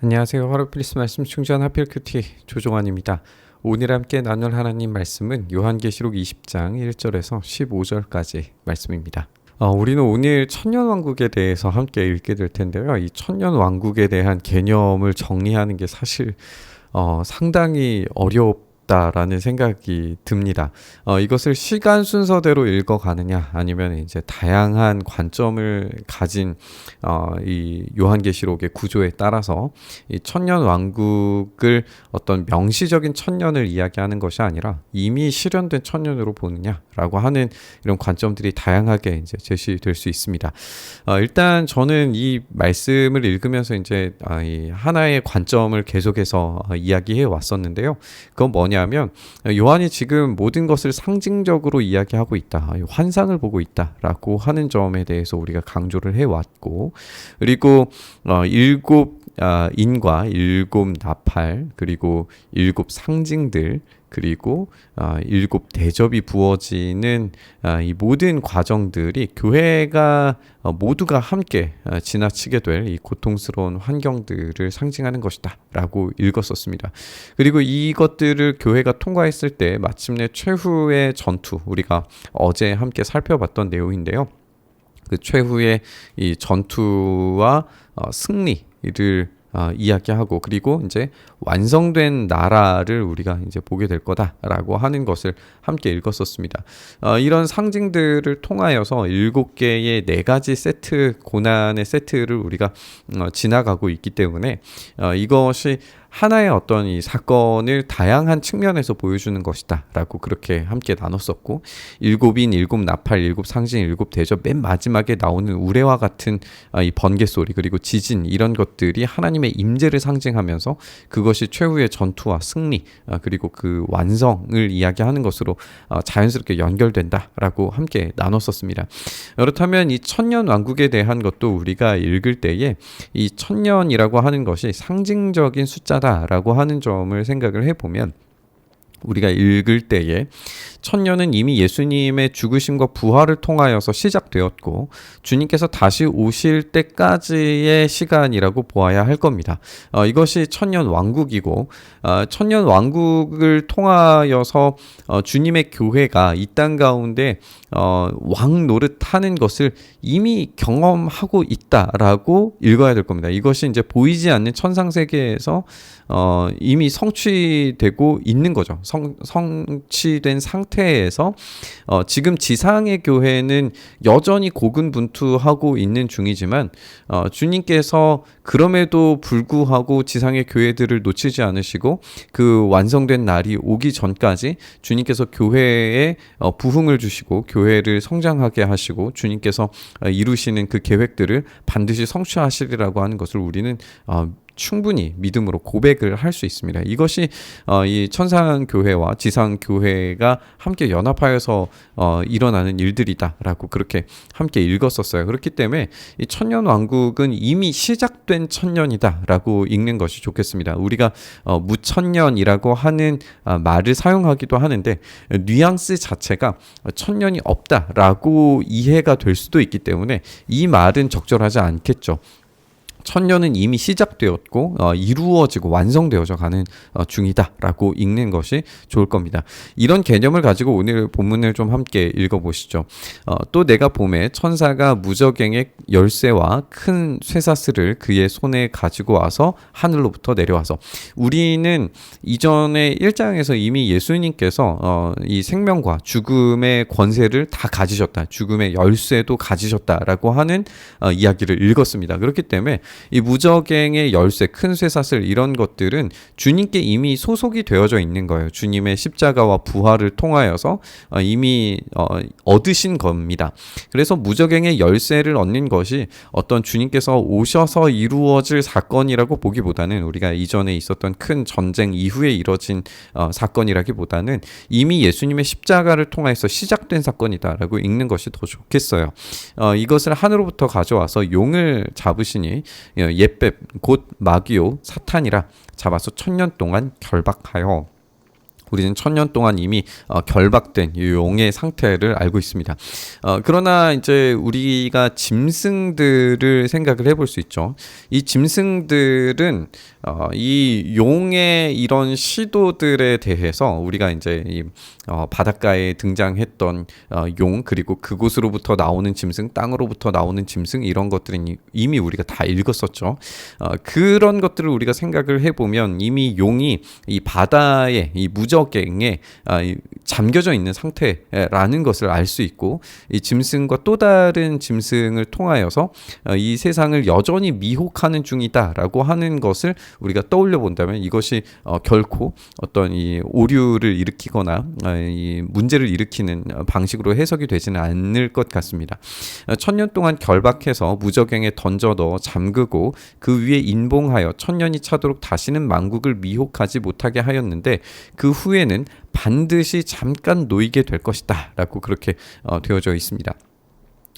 안녕하세요. 하루 필리스 말씀 충전 하필 큐티 조종환입니다. 오늘 함께 나눌 하나님 말씀은 요한계시록 20장 1절에서 15절까지 말씀입니다. 우리는 오늘 천년왕국에 대해서 함께 읽게 될 텐데요. 이 천년왕국에 대한 개념을 정리하는 게 사실 상당히 어렵다라는 생각이 듭니다. 이것을 시간 순서대로 읽어가느냐 아니면 이제 다양한 관점을 가진 이 요한계시록의 구조에 따라서 이 천년 왕국을 어떤 명시적인 천년을 이야기하는 것이 아니라 이미 실현된 천년으로 보느냐라고 하는 이런 관점들이 다양하게 이제 제시될 수 있습니다. 일단 저는 이 말씀을 읽으면서 이제 이 하나의 관점을 계속해서 이야기해 왔었는데요. 그건 뭐냐면 요한이 지금 모든 것을 상징적으로 이야기하고 있다, 환상을 보고 있다라고 하는 점에 대해서 우리가 강조를 해왔고, 그리고 일곱 인과 일곱 나팔, 그리고 일곱 상징들, 그리고 일곱 대접이 부어지는 이 모든 과정들이 교회가 모두가 함께 지나치게 될 이 고통스러운 환경들을 상징하는 것이다 라고 읽었었습니다. 그리고 이것들을 교회가 통과했을 때 마침내 최후의 전투, 우리가 어제 함께 살펴봤던 내용인데요. 그 최후의 이 전투와 승리를 이야기하고, 그리고 이제 완성된 나라를 우리가 이제 보게 될 거다라고 하는 것을 함께 읽었었습니다. 이런 상징들을 통하여서 7개의 4가지 세트, 고난의 세트를 우리가 지나가고 있기 때문에 이것이 하나의 어떤 이 사건을 다양한 측면에서 보여주는 것이다 라고 그렇게 함께 나눴었고, 일곱인, 일곱 나팔, 일곱 상징, 일곱 대접, 맨 마지막에 나오는 우레와 같은 이 번개 소리, 그리고 지진, 이런 것들이 하나님의 임재를 상징하면서 그것이 최후의 전투와 승리, 그리고 그 완성을 이야기하는 것으로 자연스럽게 연결된다 라고 함께 나눴었습니다. 그렇다면 이 천년 왕국에 대한 것도 우리가 읽을 때에 이 천년이라고 하는 것이 상징적인 숫자 라고 하는 점을 생각을 해보면, 우리가 읽을 때에 천년은 이미 예수님의 죽으심과 부활을 통하여서 시작되었고 주님께서 다시 오실 때까지의 시간이라고 보아야 할 겁니다. 이것이 천년 왕국이고, 천년 왕국을 통하여서 주님의 교회가 이 땅 가운데 왕 노릇하는 것을 이미 경험하고 있다라고 읽어야 될 겁니다. 이것이 이제 보이지 않는 천상세계에서 이미 성취되고 있는 거죠. 성취된 상태에서 지금 지상의 교회는 여전히 고군분투하고 있는 중이지만 주님께서 그럼에도 불구하고 지상의 교회들을 놓치지 않으시고 그 완성된 날이 오기 전까지 주님께서 교회에 부흥을 주시고 교회를 성장하게 하시고 주님께서 이루시는 그 계획들을 반드시 성취하시리라고 하는 것을 우리는 충분히 믿음으로 고백을 할 수 있습니다. 이것이 이 천상교회와 지상교회가 함께 연합하여서 일어나는 일들이다라고 그렇게 함께 읽었었어요. 그렇기 때문에 이 천년왕국은 이미 시작된 천년이다라고 읽는 것이 좋겠습니다. 우리가 무천년이라고 하는 말을 사용하기도 하는데, 뉘앙스 자체가 천년이 없다라고 이해가 될 수도 있기 때문에 이 말은 적절하지 않겠죠. 천년은 이미 시작되었고 이루어지고 완성되어져 가는 중이다라고 읽는 것이 좋을 겁니다. 이런 개념을 가지고 오늘 본문을 좀 함께 읽어보시죠. 또 내가 보매 천사가 무저갱의 열쇠와 큰 쇠사슬을 그의 손에 가지고 와서 하늘로부터 내려와서, 우리는 이전에 1장에서 이미 예수님께서 이 생명과 죽음의 권세를 다 가지셨다, 죽음의 열쇠도 가지셨다라고 하는 이야기를 읽었습니다. 그렇기 때문에 이 무저갱의 열쇠, 큰 쇠사슬, 이런 것들은 주님께 이미 소속이 되어져 있는 거예요. 주님의 십자가와 부활을 통하여서 이미 얻으신 겁니다. 그래서 무저갱의 열쇠를 얻는 것이 어떤 주님께서 오셔서 이루어질 사건이라고 보기보다는, 우리가 이전에 있었던 큰 전쟁 이후에 이뤄진 사건이라기보다는 이미 예수님의 십자가를 통해서 시작된 사건이다라고 읽는 것이 더 좋겠어요. 이것을 하늘로부터 가져와서 용을 잡으시니 옙벳 곧 마귀요 사탄이라 잡아서 1000년 동안 결박하여 우리는 천년 동안 이미 결박된 이 용의 상태를 알고 있습니다. 그러나 이제 우리가 짐승들을 생각을 해볼 수 있죠. 이 짐승들은 이 용의 이런 시도들에 대해서 우리가 이제 이 바닷가에 등장했던 용, 그리고 그곳으로부터 나오는 짐승, 땅으로부터 나오는 짐승, 이런 것들은 이미 우리가 다 읽었었죠. 그런 것들을 우리가 생각을 해보면 이미 용이 이 바다의 이 무저갱에 잠겨져 있는 상태라는 것을 알 수 있고, 이 짐승과 또 다른 짐승을 통하여서 이 세상을 여전히 미혹하는 중이다라고 하는 것을 우리가 떠올려 본다면 이것이 결코 어떤 이 오류를 일으키거나 이 문제를 일으키는 방식으로 해석이 되지는 않을 것 같습니다. 천년 동안 결박해서 무저갱에 던져 넣어 잠그고 그 위에 인봉하여 천년이 차도록 다시는 만국을 미혹하지 못하게 하였는데 그 후에는 반드시 잠깐 놓이게 될 것이다 라고 그렇게 되어져 있습니다.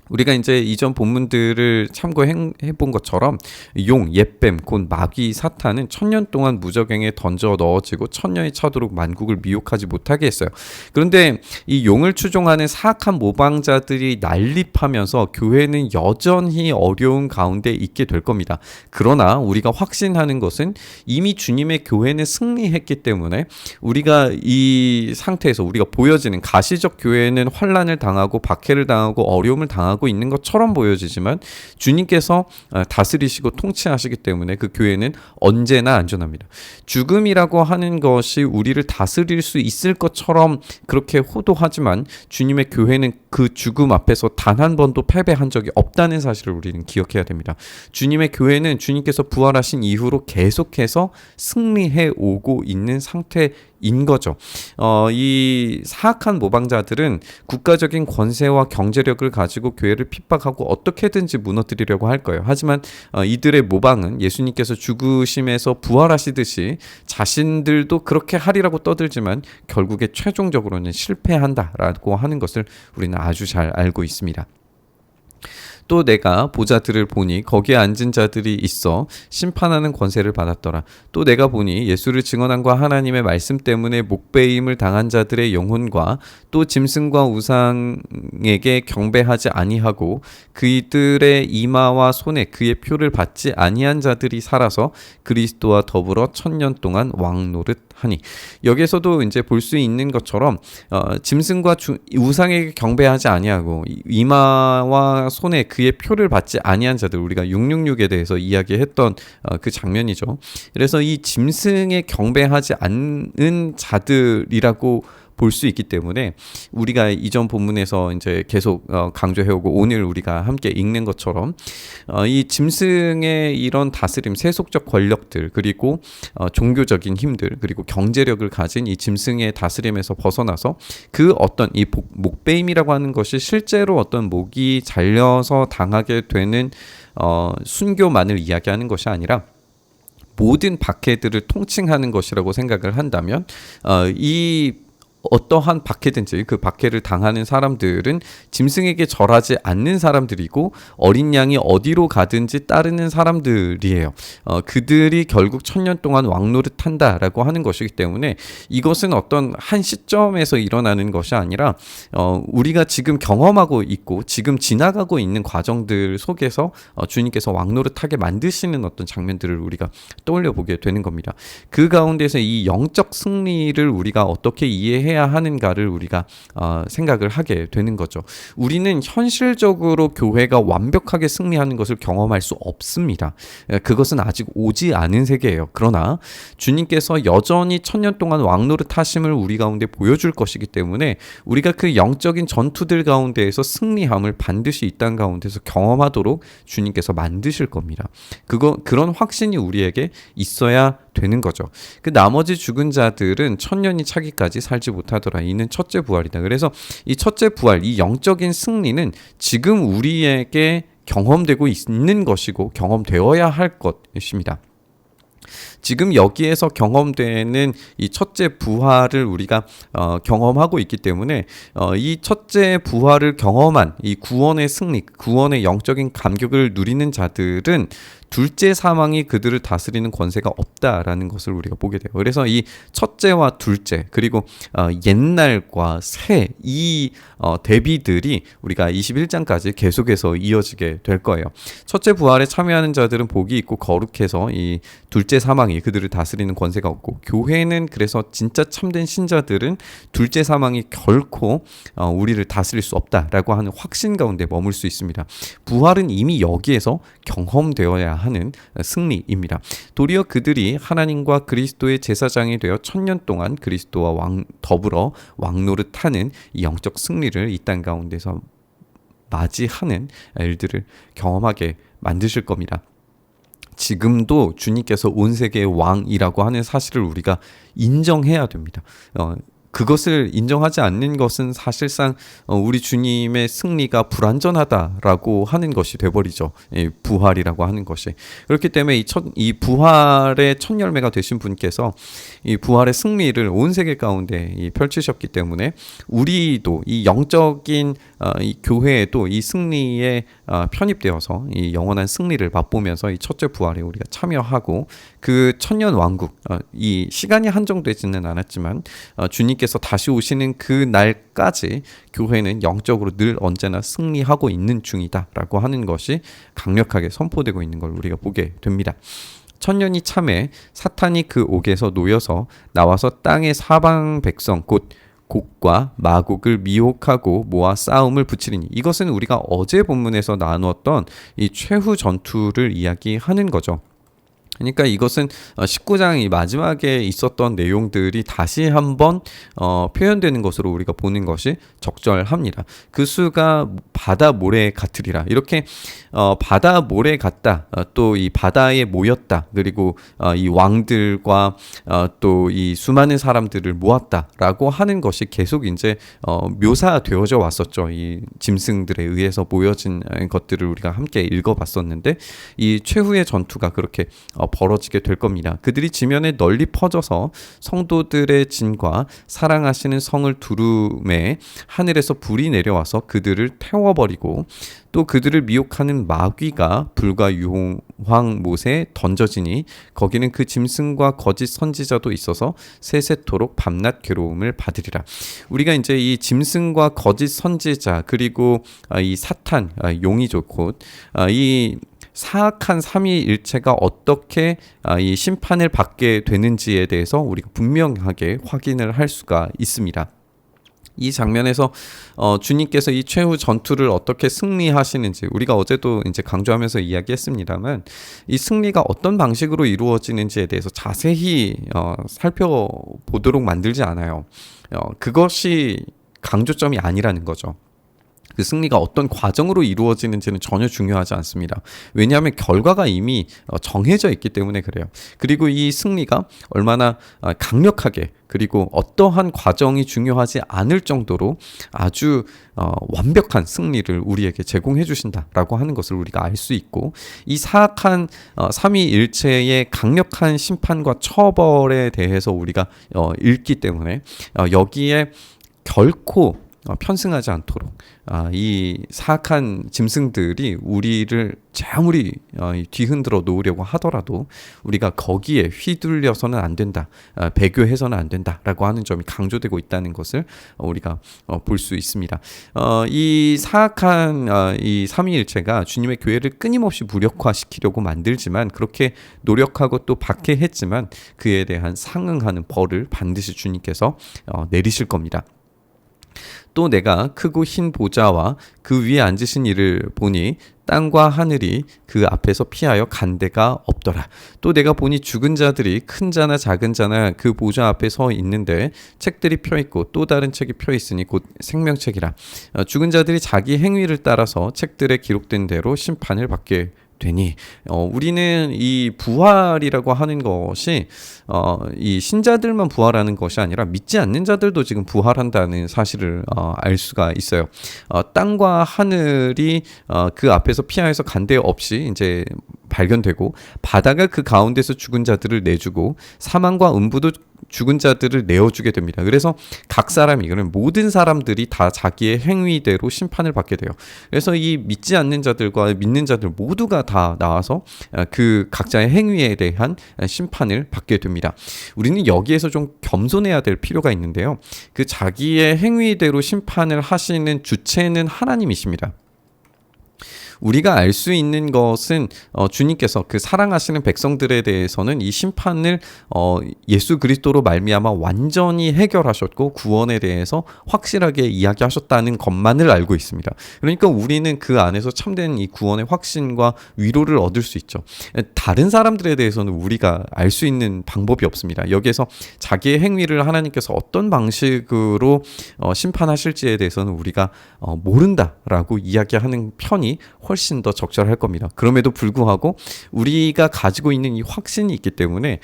우리가 이제 이전 본문들을 참고해 본 것처럼 용, 옅뱀, 곧 마귀, 사탄은 천년 동안 무저갱에 던져 넣어지고 천년이 차도록 만국을 미혹하지 못하게 했어요. 그런데 이 용을 추종하는 사악한 모방자들이 난립하면서 교회는 여전히 어려운 가운데 있게 될 겁니다. 그러나 우리가 확신하는 것은 이미 주님의 교회는 승리했기 때문에 우리가 이 상태에서 우리가 보여지는 가시적 교회는 환난을 당하고 박해를 당하고 어려움을 당하고 있는 것처럼 보여지지만 주님께서 다스리시고 통치하시기 때문에 그 교회는 언제나 안전합니다. 죽음이라고 하는 것이 우리를 다스릴 수 있을 것처럼 그렇게 호도하지만 주님의 교회는 그 죽음 앞에서 단 한 번도 패배한 적이 없다는 사실을 우리는 기억해야 됩니다. 주님의 교회는 주님께서 부활하신 이후로 계속해서 승리해 오고 있는 상태인 거죠. 이 사악한 모방자들은 국가적인 권세와 경제력을 가지고 교회를 핍박하고 어떻게든지 무너뜨리려고 할 거예요. 하지만 이들의 모방은 예수님께서 죽으심에서 부활하시듯이 자신들도 그렇게 하리라고 떠들지만 결국에 최종적으로는 실패한다라고 하는 것을 우리는 아주 잘 알고 있습니다. 또 내가 보자들을 보니 거기에 앉은 자들이 있어 심판하는 권세를 받았더라. 또 내가 보니 예수를 증언함과 하나님의 말씀 때문에 목배임을 당한 자들의 영혼과 또 짐승과 우상에게 경배하지 아니하고 그들의 이마와 손에 그의 표를 받지 아니한 자들이 살아서 그리스도와 더불어 천년 동안 왕노릇하니. 여기서도 이제 볼 수 있는 것처럼 짐승과 우상에게 경배하지 아니하고 이마와 손에 그의 표를 받지 아니한 자들, 우리가 666에 대해서 이야기했던 그 장면이죠. 그래서 이 짐승에 경배하지 않는 자들이라고 볼 수 있기 때문에 우리가 이전 본문에서 이제 계속 강조해오고 오늘 우리가 함께 읽는 것처럼 이 짐승의 이런 다스림, 세속적 권력들, 그리고 종교적인 힘들, 그리고 경제력을 가진 이 짐승의 다스림에서 벗어나서 그 어떤 이 목배임이라고 하는 것이 실제로 어떤 목이 잘려서 당하게 되는 순교만을 이야기하는 것이 아니라 모든 박해들을 통칭하는 것이라고 생각을 한다면 이 어떠한 박해든지 그 박해를 당하는 사람들은 짐승에게 절하지 않는 사람들이고 어린 양이 어디로 가든지 따르는 사람들이에요. 그들이 결국 천년 동안 왕노릇한다라고 하는 것이기 때문에 이것은 어떤 한 시점에서 일어나는 것이 아니라 우리가 지금 경험하고 있고 지금 지나가고 있는 과정들 속에서 주님께서 왕노릇하게 만드시는 어떤 장면들을 우리가 떠올려 보게 되는 겁니다. 그 가운데서 이 영적 승리를 우리가 어떻게 이해해야 하는가를 우리가 생각을 하게 되는 거죠. 우리는 현실적으로 교회가 완벽하게 승리하는 것을 경험할 수 없습니다. 그것은 아직 오지 않은 세계예요. 그러나 주님께서 여전히 천년 동안 왕노릇 하심을 우리 가운데 보여줄 것이기 때문에 우리가 그 영적인 전투들 가운데에서 승리함을 반드시 이 땅 가운데서 경험하도록 주님께서 만드실 겁니다. 그런 확신이 우리에게 있어야 되는 거죠. 그 나머지 죽은 자들은 천년이 차기까지 살지 못하더라. 이는 첫째 부활이다. 그래서 이 첫째 부활, 이 영적인 승리는 지금 우리에게 경험되고 있는 것이고 경험되어야 할 것입니다. 지금 여기에서 경험되는 이 첫째 부활을 우리가 경험하고 있기 때문에 이 첫째 부활을 경험한 이 구원의 승리, 구원의 영적인 감격을 누리는 자들은 둘째 사망이 그들을 다스리는 권세가 없다라는 것을 우리가 보게 돼요. 그래서 이 첫째와 둘째 그리고 옛날과 새 이 대비들이 우리가 21장까지 계속해서 이어지게 될 거예요. 첫째 부활에 참여하는 자들은 복이 있고 거룩해서 이 둘째 사망이 그들을 다스리는 권세가 없고, 교회는 그래서 진짜 참된 신자들은 둘째 사망이 결코 우리를 다스릴 수 없다라고 하는 확신 가운데 머물 수 있습니다. 부활은 이미 여기에서 경험되어야 하는 승리입니다. 도리어 그들이 하나님과 그리스도의 제사장이 되어 1000년 동안 그리스도와 더불어 왕노릇하는 이 영적 승리를 이 땅 가운데서 맞이하는 일들을 경험하게 만드실 겁니다. 지금도 주님께서 온 세계의 왕이라고 하는 사실을 우리가 인정해야 됩니다. 그것을 인정하지 않는 것은 사실상 우리 주님의 승리가 불완전하다라고 하는 것이 돼버리죠. 부활이라고 하는 것이. 그렇기 때문에 이 부활의 첫 열매가 되신 분께서 이 부활의 승리를 온 세계 가운데 펼치셨기 때문에 우리도 이 영적인 이 교회에도 이 승리에 편입되어서 이 영원한 승리를 맛보면서 이 첫째 부활에 우리가 참여하고, 그 천년 왕국, 이 시간이 한정되지는 않았지만 주님께서 다시 오시는 그 날까지 교회는 영적으로 늘 언제나 승리하고 있는 중이다라고 하는 것이 강력하게 선포되고 있는 걸 우리가 보게 됩니다. 천년이 참에 사탄이 그 옥에서 놓여서 나와서 땅의 사방 백성 곧 곡과 마곡을 미혹하고 모아 싸움을 붙이리니, 이것은 우리가 어제 본문에서 나누었던 이 최후 전투를 이야기하는 거죠. 그러니까 이것은 19장 이 마지막에 있었던 내용들이 다시 한번 표현되는 것으로 우리가 보는 것이 적절합니다. 그 수가 바다 모래 같으리라. 이렇게 바다 모래 같다. 또 이 바다에 모였다. 그리고 이 왕들과 또 이 수많은 사람들을 모았다라고 하는 것이 계속 이제 묘사되어져 왔었죠. 이 짐승들에 의해서 모여진 것들을 우리가 함께 읽어봤었는데, 이 최후의 전투가 그렇게 벌어지게 될 겁니다. 그들이 지면에 널리 퍼져서 성도들의 진과 사랑하시는 성을 두루매 하늘에서 불이 내려와서 그들을 태워버리고, 또 그들을 미혹하는 마귀가 불과 유황 못에 던져지니 거기는 그 짐승과 거짓 선지자도 있어서 세세토록 밤낮 괴로움을 받으리라. 우리가 이제 이 짐승과 거짓 선지자 그리고 이 사탄, 용이죠, 곧 이 사악한 삼위일체가 어떻게 이 심판을 받게 되는지에 대해서 우리가 분명하게 확인을 할 수가 있습니다. 이 장면에서 주님께서 이 최후 전투를 어떻게 승리하시는지 우리가 어제도 이제 강조하면서 이야기했습니다만, 이 승리가 어떤 방식으로 이루어지는지에 대해서 자세히 살펴보도록 만들지 않아요. 그것이 강조점이 아니라는 거죠. 그 승리가 어떤 과정으로 이루어지는지는 전혀 중요하지 않습니다. 왜냐하면 결과가 이미 정해져 있기 때문에 그래요. 그리고 이 승리가 얼마나 강력하게, 그리고 어떠한 과정이 중요하지 않을 정도로 아주 완벽한 승리를 우리에게 제공해 주신다라고 하는 것을 우리가 알 수 있고, 이 사악한 삼위일체의 강력한 심판과 처벌에 대해서 우리가 읽기 때문에 여기에 결코 편승하지 않도록 이 사악한 짐승들이 우리를 아무리 뒤흔들어 놓으려고 하더라도 우리가 거기에 휘둘려서는 안 된다, 배교해서는 안 된다라고 하는 점이 강조되고 있다는 것을 우리가 볼 수 있습니다. 이 사악한 이 삼위일체가 주님의 교회를 끊임없이 무력화시키려고 만들지만, 그렇게 노력하고 또 박해했지만 그에 대한 상응하는 벌을 반드시 주님께서 내리실 겁니다. 또 내가 크고 흰 보좌와 그 위에 앉으신 이를 보니 땅과 하늘이 그 앞에서 피하여 간 데가 없더라. 또 내가 보니 죽은 자들이 큰 자나 작은 자나 그 보좌 앞에 서 있는데 책들이 펴 있고 또 다른 책이 펴 있으니 곧 생명책이라. 죽은 자들이 자기 행위를 따라서 책들에 기록된 대로 심판을 받게 되니, 우리는 이 부활이라고 하는 것이 이 신자들만 부활하는 것이 아니라 믿지 않는 자들도 지금 부활한다는 사실을 알 수가 있어요. 땅과 하늘이 그 앞에서 피하여서 간 데 없이 이제 발견되고, 바다가 그 가운데서 죽은 자들을 내주고 사망과 음부도 죽은 자들을 내어주게 됩니다. 그래서 각 사람이, 그런 모든 사람들이 다 자기의 행위대로 심판을 받게 돼요. 그래서 이 믿지 않는 자들과 믿는 자들 모두가 다 나와서 그 각자의 행위에 대한 심판을 받게 됩니다. 우리는 여기에서 좀 겸손해야 될 필요가 있는데요. 그 자기의 행위대로 심판을 하시는 주체는 하나님이십니다. 우리가 알 수 있는 것은 주님께서 그 사랑하시는 백성들에 대해서는 이 심판을 예수 그리스도로 말미암아 완전히 해결하셨고 구원에 대해서 확실하게 이야기하셨다는 것만을 알고 있습니다. 그러니까 우리는 그 안에서 참된 이 구원의 확신과 위로를 얻을 수 있죠. 다른 사람들에 대해서는 우리가 알 수 있는 방법이 없습니다. 여기에서 자기의 행위를 하나님께서 어떤 방식으로 심판하실지에 대해서는 우리가 모른다라고 이야기하는 편이 훨씬 더 적절할 겁니다. 그럼에도 불구하고 우리가 가지고 있는 이 확신이 있기 때문에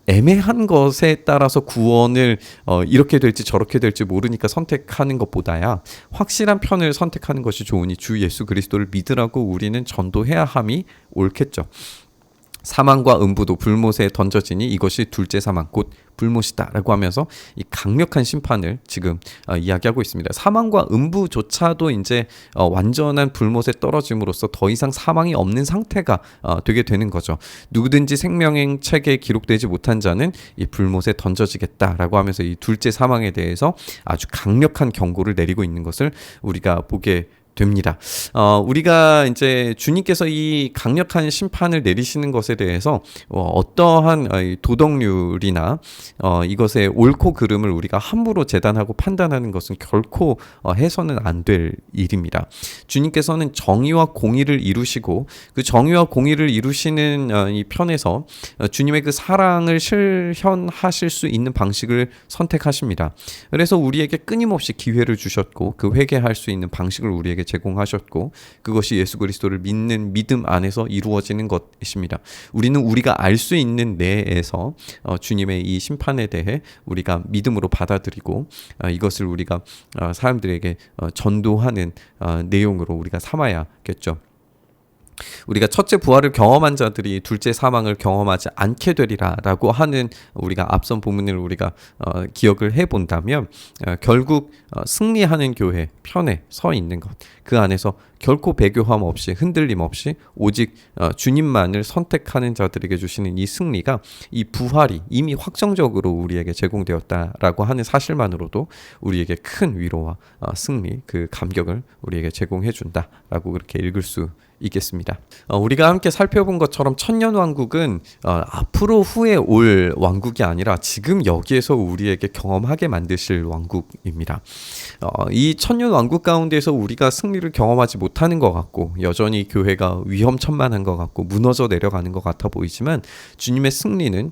애매한 것에 따라서 구원을 이렇게 될지 저렇게 될지 모르니까 선택하는 것보다야 확실한 편을 선택하는 것이 좋으니 주 예수 그리스도를 믿으라고 우리는 전도해야 함이 옳겠죠. 사망과 음부도 불못에 던져지니 이것이 둘째 사망 곧 불못이다 라고 하면서 이 강력한 심판을 지금 이야기하고 있습니다. 사망과 음부조차도 이제 완전한 불못에 떨어짐으로써 더 이상 사망이 없는 상태가 되게 되는 거죠. 누구든지 생명의 책에 기록되지 못한 자는 이 불못에 던져지겠다라고 하면서 이 둘째 사망에 대해서 아주 강력한 경고를 내리고 있는 것을 우리가 보게 됩니다. 우리가 이제 주님께서 이 강력한 심판을 내리시는 것에 대해서 어떠한 도덕률이나 이것의 옳고 그름을 우리가 함부로 재단하고 판단하는 것은 결코 해서는 안 될 일입니다. 주님께서는 정의와 공의를 이루시고 그 정의와 공의를 이루시는 이 편에서 주님의 그 사랑을 실현하실 수 있는 방식을 선택하십니다. 그래서 우리에게 끊임없이 기회를 주셨고 그 회개할 수 있는 방식을 우리에게 제공하셨고 그것이 예수 그리스도를 믿는 믿음 안에서 이루어지는 것입니다. 우리는 우리가 알 수 있는 내에서 주님의 이 심판에 대해 우리가 믿음으로 받아들이고 이것을 우리가 사람들에게 전도하는 내용으로 우리가 삼아야겠죠. 우리가 첫째 부활을 경험한 자들이 둘째 사망을 경험하지 않게 되리라라고 하는 우리가 앞선 본문을 우리가 기억을 해본다면 결국 승리하는 교회 편에 서 있는 것, 그 안에서 결코 배교함 없이 흔들림 없이 오직 주님만을 선택하는 자들에게 주시는 이 승리가 이 부활이 이미 확정적으로 우리에게 제공되었다라고 하는 사실만으로도 우리에게 큰 위로와 승리, 그 감격을 우리에게 제공해 준다라고 그렇게 읽을 수 있겠습니다. 우리가 함께 살펴본 것처럼 천년왕국은 앞으로 후에 올 왕국이 아니라 지금 여기에서 우리에게 경험하게 만드실 왕국입니다. 이 천년왕국 가운데서 우리가 승리를 경험하지 못하는 것 같고 여전히 교회가 위험천만한 것 같고 무너져 내려가는 것 같아 보이지만 주님의 승리는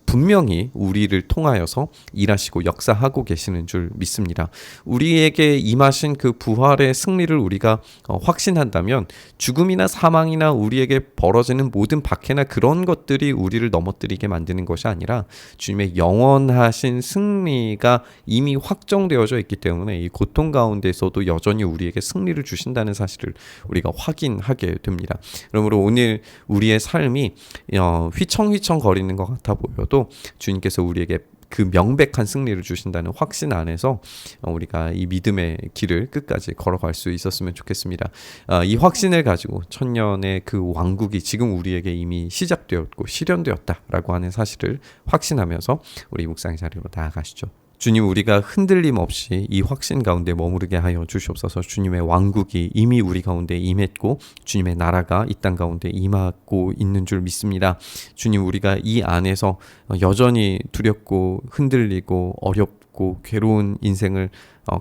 분명히 우리를 통하여서 일하시고 역사하고 계시는 줄 믿습니다. 우리에게 임하신 그 부활의 승리를 우리가 확신한다면 죽음이나 사망이나 우리에게 벌어지는 모든 박해나 그런 것들이 우리를 넘어뜨리게 만드는 것이 아니라 주님의 영원하신 승리가 이미 확정되어져 있기 때문에 이 고통 가운데서도 여전히 우리에게 승리를 주신다는 사실을 우리가 확인하게 됩니다. 그러므로 오늘 우리의 삶이 휘청휘청 거리는 것 같아 보여도 주님께서 우리에게 그 명백한 승리를 주신다는 확신 안에서 우리가 이 믿음의 길을 끝까지 걸어갈 수 있었으면 좋겠습니다. 이 확신을 가지고 천년의 그 왕국이 지금 우리에게 이미 시작되었고 실현되었다라고 하는 사실을 확신하면서 우리 묵상의 자리로 나아가시죠. 주님, 우리가 흔들림 없이 이 확신 가운데 머무르게 하여 주시옵소서. 주님의 왕국이 이미 우리 가운데 임했고 주님의 나라가 이 땅 가운데 임하고 있는 줄 믿습니다. 주님, 우리가 이 안에서 여전히 두렵고 흔들리고 어렵고 괴로운 인생을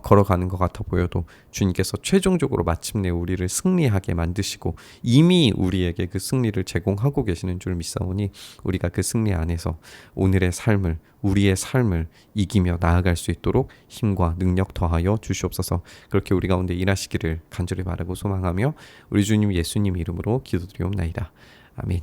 걸어가는 것 같아 보여도 주님께서 최종적으로 마침내 우리를 승리하게 만드시고 이미 우리에게 그 승리를 제공하고 계시는 줄 믿사오니 우리가 그 승리 안에서 오늘의 삶을, 우리의 삶을 이기며 나아갈 수 있도록 힘과 능력 더하여 주시옵소서. 그렇게 우리 가운데 일하시기를 간절히 바라고 소망하며 우리 주님 예수님 이름으로 기도드리옵나이다. 아멘.